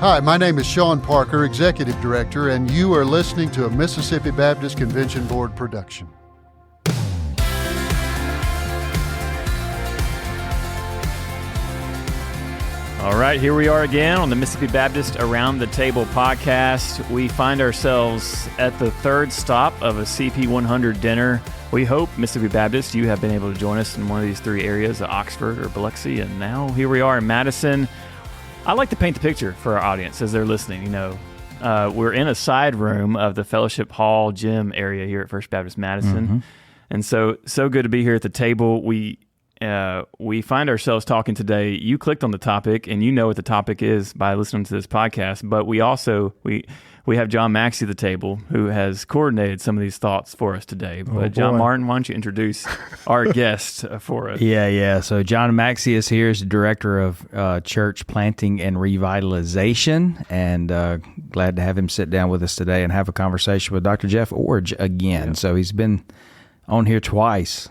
Hi, my name is Sean Parker, Executive Director, and you are listening to a Mississippi Baptist Convention Board production. All right, here we are again on the Mississippi Baptist Around the Table podcast. We find ourselves at the third stop of a CP 100 dinner. We hope, Mississippi Baptist, you have been able to join us in one of these three areas, Oxford or Biloxi, and now here we are in Madison. I like to paint the picture for our audience as they're listening. You know, we're in a side room of the Fellowship Hall gym area here at First Baptist Madison, and so good to be here at the table. We find ourselves talking today. You clicked on the topic, and you know what the topic is by listening to this podcast. But we also we have Jon Maxey at the table, who has coordinated some of these thoughts for us today. But Jon Martin, why don't you introduce our guest for us? Yeah. So Jon Maxey is here as the Director of Church Planting and Revitalization, and glad to have him sit down with us today and have a conversation with Dr. Jeff Iorg again. Yep. So he's been on here twice.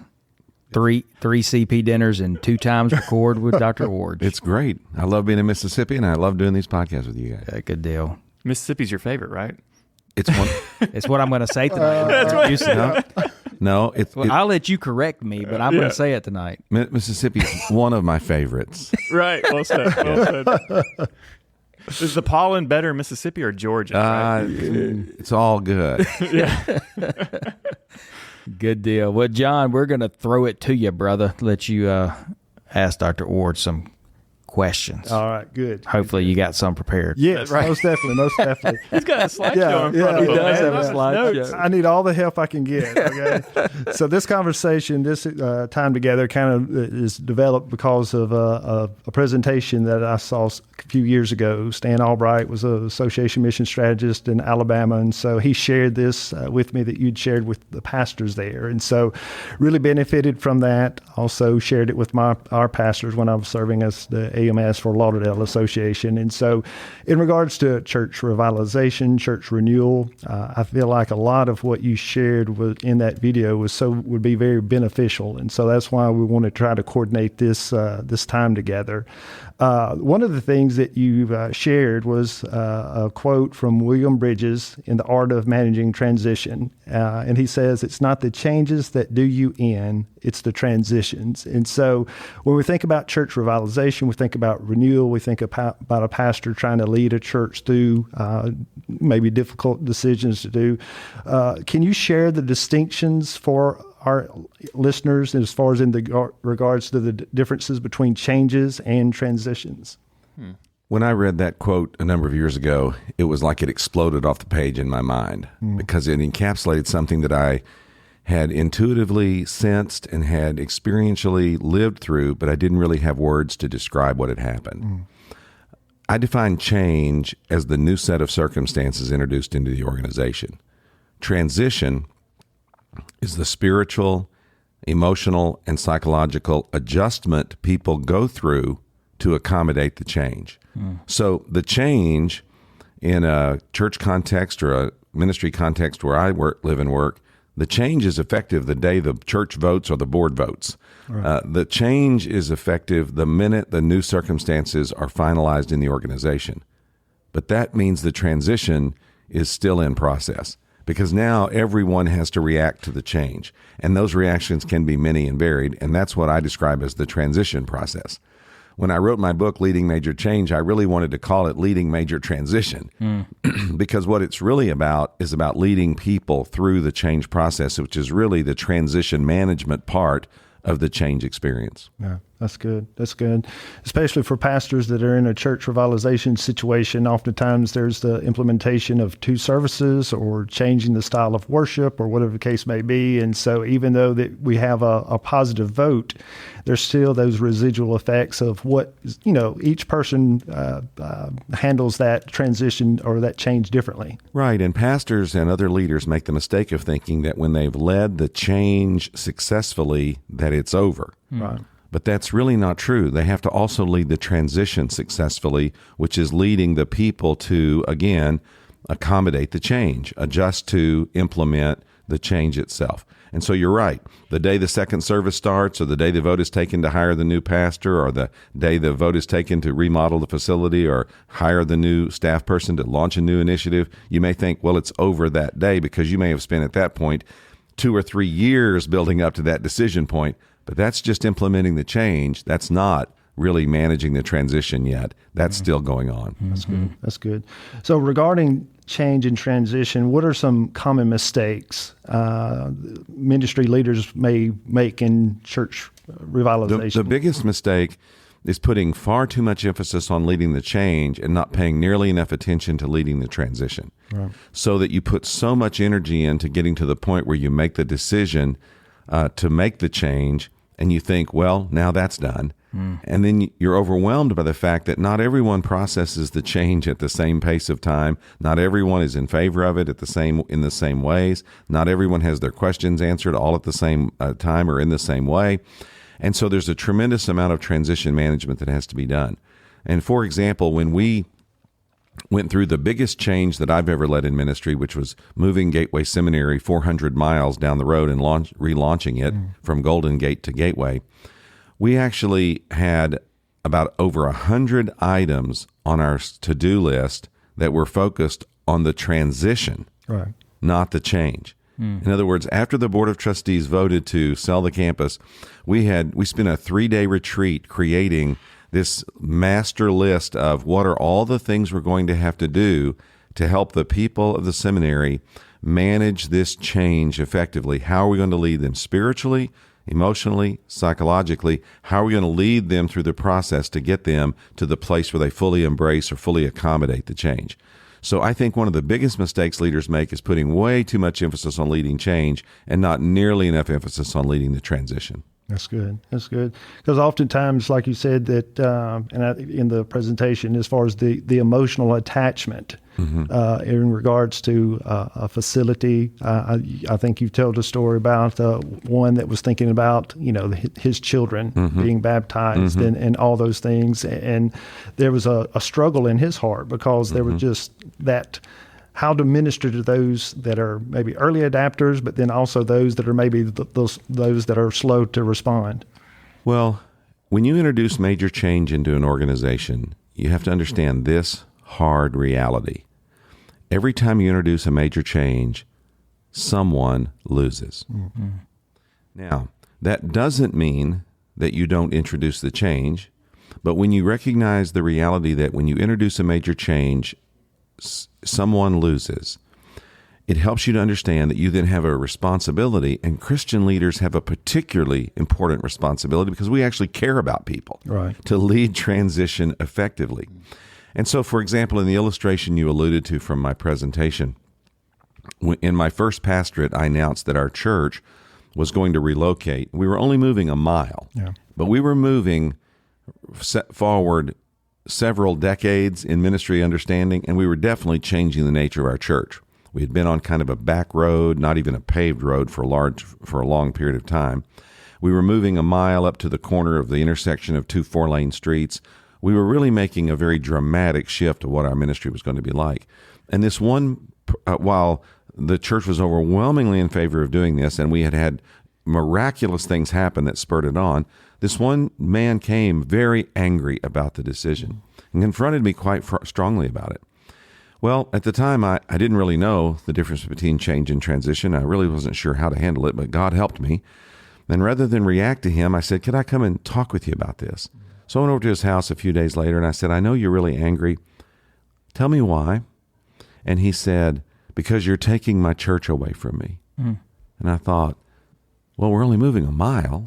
Three CP dinners and 2 times record with Dr. Iorg. It's great. I love being in Mississippi, and I love doing these podcasts with you guys. Good deal. Mississippi's your favorite, right? It's one. It's what I'm going to say tonight. That's what No, I'll let you correct me, but I'm going to say it tonight. Mississippi's one of my favorites. Right. Well said. Well said. Is the pollen better in Mississippi or Georgia? Right? It's all good. Yeah. Good deal. Well, Jon, we're going to throw it to you, brother. Let you ask Dr. Iorg some questions. All right, good. Hopefully you got some prepared. Yes, right. Most definitely. He's got a slideshow in front of him. He does have a Notes. slideshow. I need all the help I can get. Okay, so this conversation, this time together, kind of is developed because of a presentation that I saw a few years ago. Stan Albright was an association mission strategist in Alabama, and so he shared this with me that you'd shared with the pastors there, and so really benefited from that. Also shared it with our pastors when I was serving as the AMS for Lauderdale Association. And so in regards to church revitalization, church renewal, I feel like a lot of what you shared in that video would be very beneficial. And so that's why we want to try to coordinate this time together. One of the things that you shared was a quote from William Bridges in The Art of Managing Transition. And he says, "It's not the changes that do you in, it's the transitions." And so when we think about church revitalization, we think about renewal, we think about a pastor trying to lead a church through maybe difficult decisions to do. Can you share the distinctions for our listeners as far as in regards to the differences between changes and transitions? When I read that quote a number of years ago, it was like it exploded off the page in my mind because it encapsulated something that I had intuitively sensed and had experientially lived through, but I didn't really have words to describe what had happened. I define change as the new set of circumstances introduced into the organization. Transition is the spiritual, emotional, and psychological adjustment people go through to accommodate the change. So the change in a church context or a ministry context where I live and work, the change is effective the day the church votes or the board votes. Right. The change is effective the minute the new circumstances are finalized in the organization. But that means the transition is still in process because now everyone has to react to the change. And those reactions can be many and varied, and that's what I describe as the transition process. When I wrote my book, Leading Major Change, I really wanted to call it Leading Major Transition because what it's really about is about leading people through the change process, which is really the transition management part of the change experience. Yeah, that's good. That's good. Especially for pastors that are in a church revitalization situation. Oftentimes there's the implementation of 2 services or changing the style of worship or whatever the case may be. And so even though that we have a positive vote, there's still those residual effects of what, each person handles that transition or that change differently. Right. And pastors and other leaders make the mistake of thinking that when they've led the change successfully, that it's over. Right. But that's really not true. They have to also lead the transition successfully, which is leading the people to, again, accommodate the change, adjust to, implement the change itself. And so you're right. The day the second service starts, or the day the vote is taken to hire the new pastor, or the day the vote is taken to remodel the facility or hire the new staff person to launch a new initiative, you may think, well, it's over that day, because you may have spent at that point 2 or 3 years building up to that decision point. But that's just implementing the change. That's not really managing the transition yet. That's still going on. That's good. That's good. So regarding change and transition, what are some common mistakes ministry leaders may make in church revitalization? The biggest mistake is putting far too much emphasis on leading the change and not paying nearly enough attention to leading the transition. Right. So that you put so much energy into getting to the point where you make the decision to make the change, and you think, well, now that's done. And then you're overwhelmed by the fact that not everyone processes the change at the same pace of time. Not everyone is in favor of it in the same ways. Not everyone has their questions answered all at the same time or in the same way. And so there's a tremendous amount of transition management that has to be done. And for example, when we went through the biggest change that I've ever led in ministry, which was moving Gateway Seminary 400 miles down the road and relaunching it from Golden Gate to Gateway, we actually had about over 100 items on our to-do list that were focused on the transition, right, not the change. In other words, after the Board of Trustees voted to sell the campus, we spent a 3-day retreat creating this master list of what are all the things we're going to have to do to help the people of the seminary manage this change effectively. How are we going to lead them spiritually, emotionally, psychologically? How are we going to lead them through the process to get them to the place where they fully embrace or fully accommodate the change? So I think one of the biggest mistakes leaders make is putting way too much emphasis on leading change and not nearly enough emphasis on leading the transition. That's good. That's good. Because oftentimes, like you said, that in the presentation, as far as the emotional attachment in regards to a facility, I think you've told a story about one that was thinking about, his children being baptized and all those things. And there was a struggle in his heart because there was just that, how to minister to those that are maybe early adapters, but then also those that are maybe those that are slow to respond. Well, when you introduce major change into an organization, you have to understand this hard reality. Every time you introduce a major change, someone loses. Now, that doesn't mean that you don't introduce the change, but when you recognize the reality that when you introduce a major change, someone loses, it helps you to understand that you then have a responsibility, and Christian leaders have a particularly important responsibility because we actually care about people, right, to lead transition effectively. And so, for example, in the illustration you alluded to from my presentation, in my first pastorate, I announced that our church was going to relocate. We were only moving a mile, but we were moving forward several decades in ministry understanding, and we were definitely changing the nature of our church. We had been on kind of a back road, not even a paved road for a long period of time. We were moving a mile up to the corner of the intersection of 2 4-lane streets. We were really making a very dramatic shift of what our ministry was going to be like. And this one, while the church was overwhelmingly in favor of doing this, and we had miraculous things happen that spurred it on, this one man came very angry about the decision and confronted me quite strongly about it. Well, at the time, I didn't really know the difference between change and transition. I really wasn't sure how to handle it, but God helped me. And rather than react to him, I said, could I come and talk with you about this? So I went over to his house a few days later, and I said, I know you're really angry. Tell me why. And he said, because you're taking my church away from me. And I thought, well, we're only moving a mile.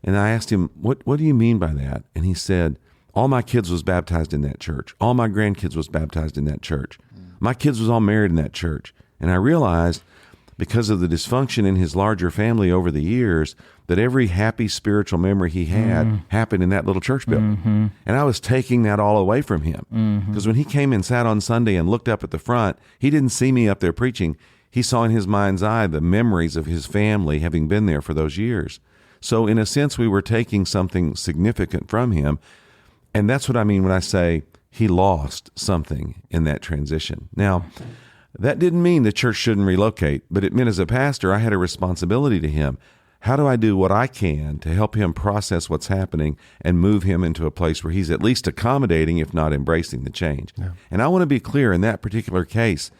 And I asked him, what do you mean by that? And he said, all my kids was baptized in that church. All my grandkids was baptized in that church. My kids was all married in that church. And I realized, because of the dysfunction in his larger family over the years, that every happy spiritual memory he had happened in that little church building. And I was taking that all away from him. Because when he came and sat on Sunday and looked up at the front, he didn't see me up there preaching. He saw in his mind's eye the memories of his family having been there for those years. So in a sense, we were taking something significant from him. And that's what I mean when I say he lost something in that transition. Now, That didn't mean the church shouldn't relocate, but it meant as a pastor, I had a responsibility to him. How do I do what I can to help him process what's happening and move him into a place where he's at least accommodating, if not embracing the change? Yeah. And I want to be clear, in that particular case,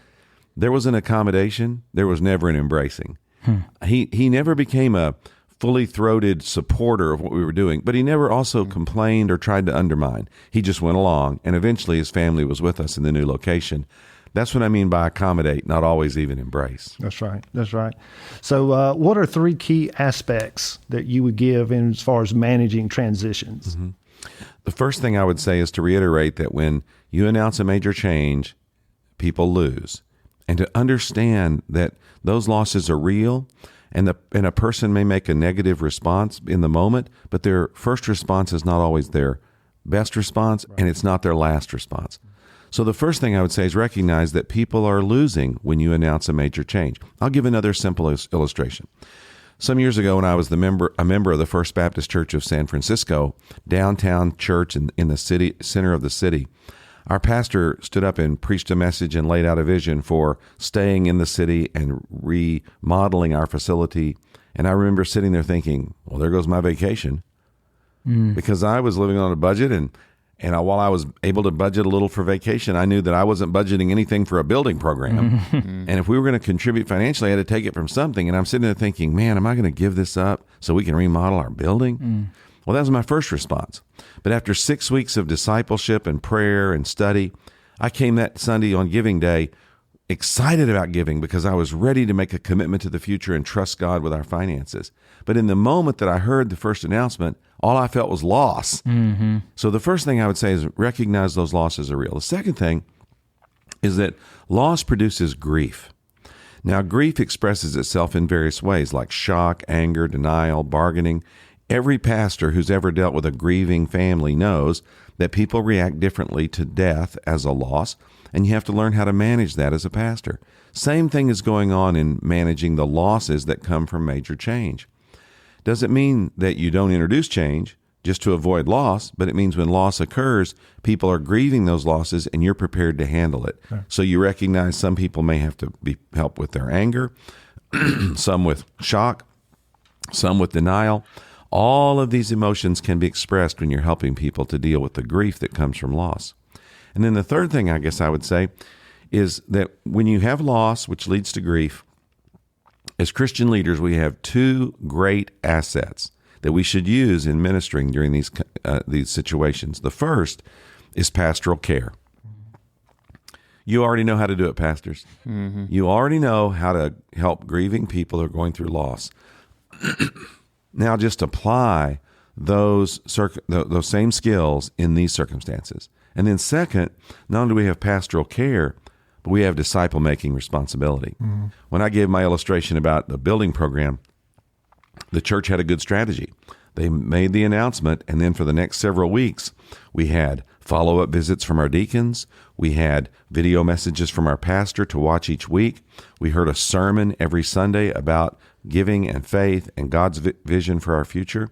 there was an accommodation. There was never an embracing. He never became a fully throated supporter of what we were doing, but he never also complained or tried to undermine. He just went along, and eventually his family was with us in the new location. That's what I mean by accommodate, not always even embrace. That's right. That's right. So what are 3 key aspects that you would give in as far as managing transitions? Mm-hmm. The first thing I would say is to reiterate that when you announce a major change, people lose. And to understand that those losses are real, and a person may make a negative response in the moment, but their first response is not always their best response, and it's not their last response. So the first thing I would say is recognize that people are losing when you announce a major change. I'll give another simple illustration. Some years ago, when I was a member of the First Baptist Church of San Francisco, downtown church in the center of the city, our pastor stood up and preached a message and laid out a vision for staying in the city and remodeling our facility. And I remember sitting there thinking, well, there goes my vacation. Because I was living on a budget, and while I was able to budget a little for vacation, I knew that I wasn't budgeting anything for a building program. And if we were going to contribute financially, I had to take it from something. And I'm sitting there thinking, man, am I going to give this up so we can remodel our building? Well, that was my first response. But after 6 weeks of discipleship and prayer and study, I came that Sunday on Giving Day excited about giving because I was ready to make a commitment to the future and trust God with our finances. But in the moment that I heard the first announcement, all I felt was loss. So the first thing I would say is recognize those losses are real. The second thing is that loss produces grief. Now, grief expresses itself in various ways, like shock, anger, denial, bargaining. Every pastor who's ever dealt with a grieving family knows that people react differently to death as a loss, and you have to learn how to manage that as a pastor. Same thing is going on in managing the losses that come from major change. Doesn't mean that you don't introduce change just to avoid loss, but it means when loss occurs, people are grieving those losses and you're prepared to handle it. Sure. So you recognize some people may have to be helped with their anger, some with shock, some with denial. All of these emotions can be expressed when you're helping people to deal with the grief that comes from loss. And then the third thing I guess I would say is that when you have loss, which leads to grief, as Christian leaders, we have 2 great assets that we should use in ministering during these situations. The first is pastoral care. You already know how to do it, pastors. You already know how to help grieving people who are going through loss. Now just apply those same skills in these circumstances. And then second, not only do we have pastoral care, but we have disciple-making responsibility. When I gave my illustration about the building program, the church had a good strategy. They made the announcement, and then for the next several weeks, we had follow-up visits from our deacons. We had video messages from our pastor to watch each week. We heard a sermon every Sunday about giving and faith and God's vision for our future.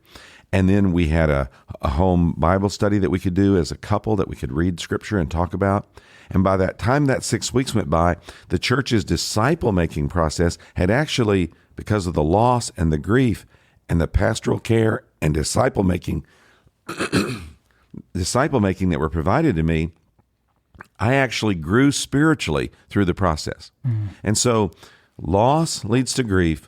And then we had a home Bible study that we could do as a couple that we could read scripture and talk about. And by that time that 6 weeks went by, the church's disciple-making process had actually, because of the loss and the grief and the pastoral care and disciple-making that were provided to me, I actually grew spiritually through the process. And so loss leads to grief.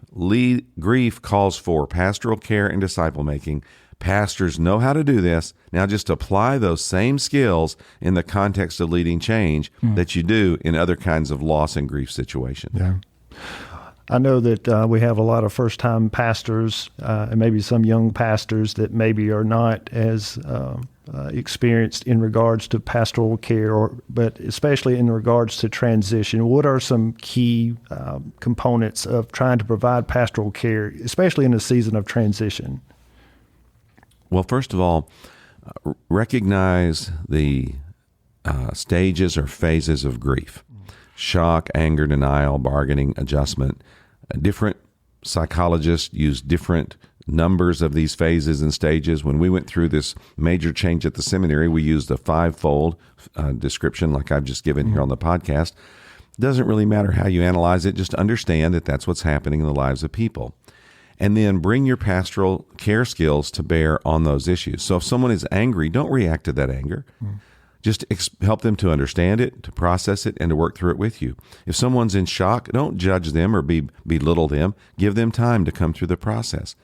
Grief calls for pastoral care and disciple-making. Pastors know how to do this. Now just apply those same skills in the context of leading change that you do in other kinds of loss and grief situations. Yeah. I know that we have a lot of first-time pastors and maybe some young pastors that maybe are not as experienced in regards to pastoral care, but especially in regards to transition. What are some key components of trying to provide pastoral care, especially in a season of transition? Well, first of all, recognize the stages or phases of grief. Shock, anger, denial, bargaining, adjustment. Different psychologists use different numbers of these phases and stages. When we went through this major change at the seminary, we used a 5-fold description like I've just given here on the podcast. Doesn't really matter how you analyze it. Just understand that that's what's happening in the lives of people. And then bring your pastoral care skills to bear on those issues. So if someone is angry, don't react to that anger. Just help them to understand it, to process it, and to work through it with you. If someone's in shock, don't judge them or belittle them. Give them time to come through the process.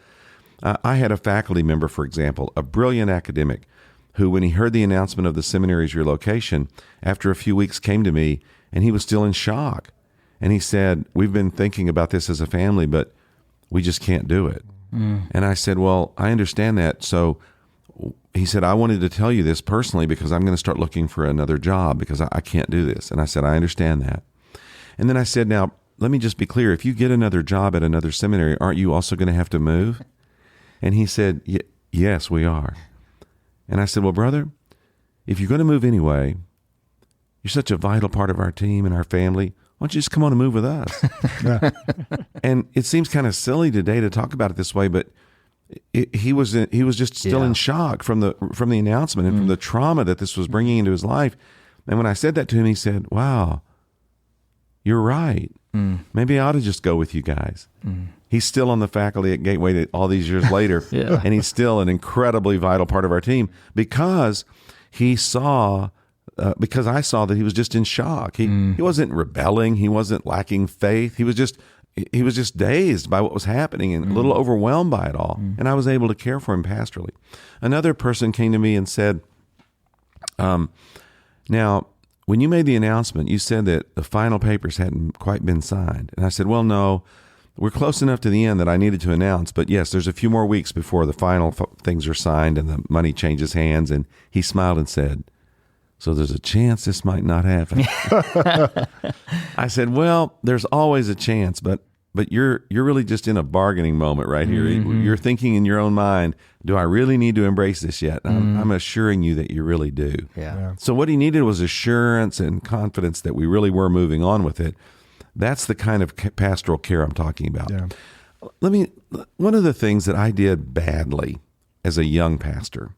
I had a faculty member, for example, a brilliant academic, who, when he heard the announcement of the seminary's relocation, after a few weeks came to me, and he was still in shock. And he said, "We've been thinking about this as a family, but we just can't do it." And I said, "Well, I understand that." So he said, "I wanted to tell you this personally because I'm going to start looking for another job because I can't do this." And I said, "I understand that." And then I said, "Now, let me just be clear. If you get another job at another seminary, aren't you also going to have to move?" And he said, "Yes, we are." And I said, "Well, brother, if you're going to move anyway, you're such a vital part of our team and our family. Why don't you just come on and move with us?" And it seems kind of silly today to talk about it this way, but he was just still in shock from the announcement and from the trauma that this was bringing into his life. And when I said that to him, he said, "Wow, you're right. Maybe I ought to just go with you guys." He's still on the faculty at Gateway all these years later, and he's still an incredibly vital part of our team because he saw. Because I saw that he was just in shock. He wasn't rebelling. He wasn't lacking faith. He was just dazed by what was happening and a little overwhelmed by it all. And I was able to care for him pastorally. Another person came to me and said, "Now, when you made the announcement, you said that the final papers hadn't quite been signed." And I said, "Well, no, we're close enough to the end that I needed to announce. But yes, there's a few more weeks before the final things are signed and the money changes hands." And he smiled and said, "So there's a chance this might not happen." I said, "Well, there's always a chance, but you're really just in a bargaining moment right here. You're thinking in your own mind, do I really need to embrace this yet?" I'm assuring you that you really do. Yeah. So what he needed was assurance and confidence that we really were moving on with it. That's the kind of pastoral care I'm talking about. Yeah. One of the things that I did badly as a young pastor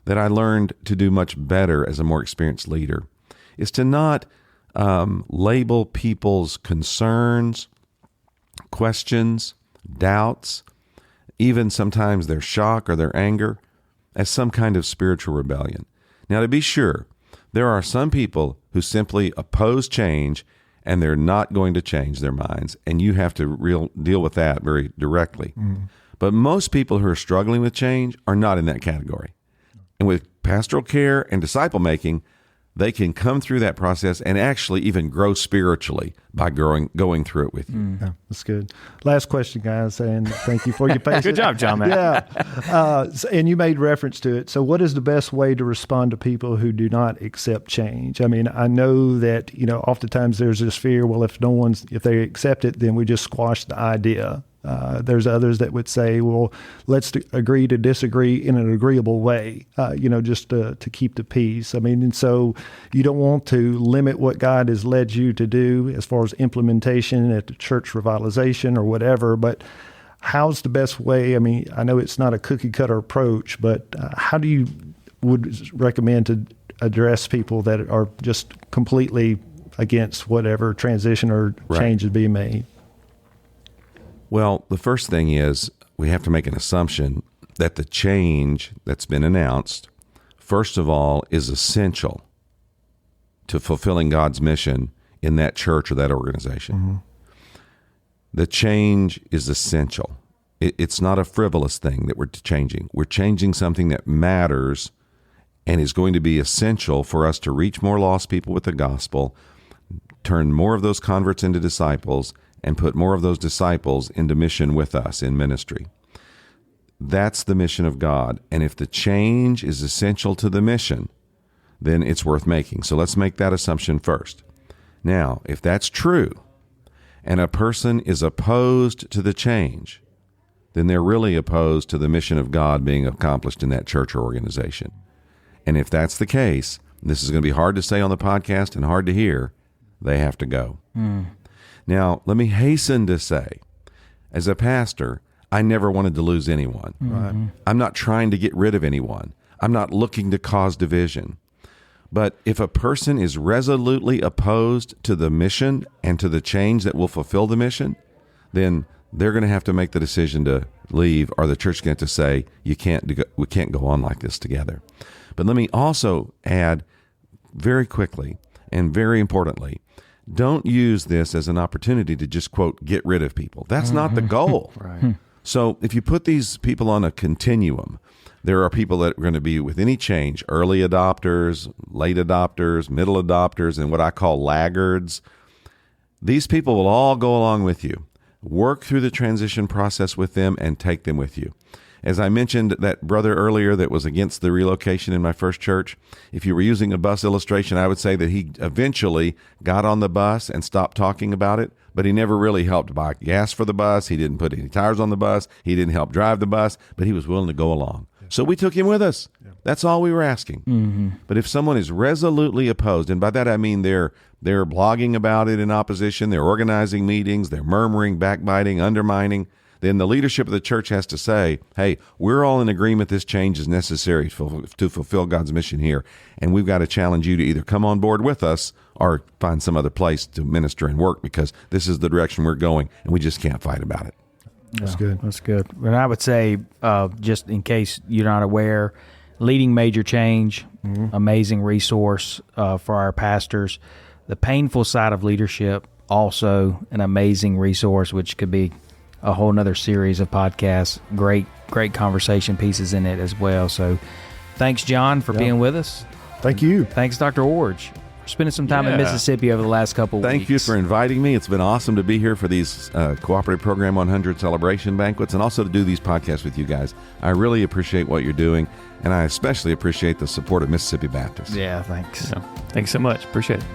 that I learned to do much better as a more experienced leader is to not label people's concerns, questions, doubts, even sometimes their shock or their anger as some kind of spiritual rebellion. Now, to be sure, there are some people who simply oppose change and they're not going to change their minds, and you have to deal with that very directly. But most people who are struggling with change are not in that category. And with pastoral care and disciple making, they can come through that process and actually even grow spiritually by going through it with you. Yeah, that's good. Last question, guys, and thank you for your patience. Good job, Jon, man. Yeah. And you made reference to it. So what is the best way to respond to people who do not accept change? I mean, I know that, oftentimes there's this fear, well, if they accept it, then we just squash the idea. There's others that would say, well, let's agree to disagree in an agreeable way, just to keep the peace. I mean, and so you don't want to limit what God has led you to do as far as implementation at the church revitalization or whatever, but how's the best way? I mean, I know it's not a cookie cutter approach, but how do you would recommend to address people that are just completely against whatever transition or change is being made? Well, the first thing is we have to make an assumption that the change that's been announced, first of all, is essential to fulfilling God's mission in that church or that organization. The change is essential. It's not a frivolous thing that we're changing. We're changing something that matters and is going to be essential for us to reach more lost people with the gospel, turn more of those converts into disciples, and put more of those disciples into mission with us in ministry. That's the mission of God. And if the change is essential to the mission, then it's worth making. So let's make that assumption first. Now, if that's true, and a person is opposed to the change, then they're really opposed to the mission of God being accomplished in that church or organization. And if that's the case, this is going to be hard to say on the podcast and hard to hear, they have to go. Now, let me hasten to say, as a pastor, I never wanted to lose anyone. I'm not trying to get rid of anyone. I'm not looking to cause division. But if a person is resolutely opposed to the mission and to the change that will fulfill the mission, then they're going to have to make the decision to leave, or the church is going to have to say, we can't go on like this together. But let me also add very quickly and very importantly, don't use this as an opportunity to just, quote, get rid of people. That's not the goal. Right. So if you put these people on a continuum, there are people that are going to be with any change, early adopters, late adopters, middle adopters, and what I call laggards. These people will all go along with you. Work through the transition process with them and take them with you. As I mentioned that brother earlier that was against the relocation in my first church, if you were using a bus illustration, I would say that he eventually got on the bus and stopped talking about it, but he never really helped buy gas for the bus. He didn't put any tires on the bus. He didn't help drive the bus, but he was willing to go along. So we took him with us. That's all we were asking. But if someone is resolutely opposed, and by that I mean they're blogging about it in opposition, they're organizing meetings, they're murmuring, backbiting, undermining, then the leadership of the church has to say, hey, we're all in agreement this change is necessary to fulfill God's mission here. And we've got to challenge you to either come on board with us or find some other place to minister and work, because this is the direction we're going, and we just can't fight about it. That's good. That's good. And I would say, just in case you're not aware, Leading Major Change, amazing resource for our pastors. The Painful Side of Leadership, also an amazing resource, which could be a whole nother series of podcasts. Great conversation pieces in it as well. So thanks, Jon, for being with us. Thank you. Thanks, Dr. Iorg, for spending some time in Mississippi over the last couple of weeks. Thank you for inviting me. It's been awesome to be here for these Cooperative Program 100 celebration banquets, and also to do these podcasts with you guys. I really appreciate what you're doing, and I especially appreciate the support of Mississippi Baptist. Yeah, thanks. So, thanks so much. Appreciate it.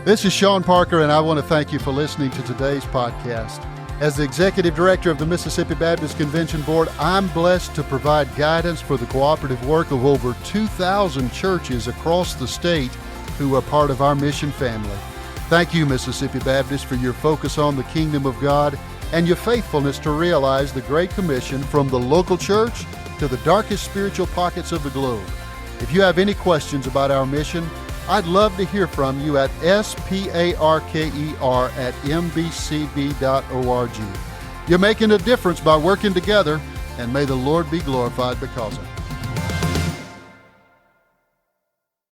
This is Sean Parker, and I want to thank you for listening to today's podcast. As the Executive Director of the Mississippi Baptist Convention Board, I'm blessed to provide guidance for the cooperative work of over 2,000 churches across the state who are part of our mission family. Thank you, Mississippi Baptist, for your focus on the kingdom of God and your faithfulness to realize the Great Commission from the local church to the darkest spiritual pockets of the globe. If you have any questions about our mission, I'd love to hear from you at sparker@mbcb.org. You're making a difference by working together, and may the Lord be glorified because of it.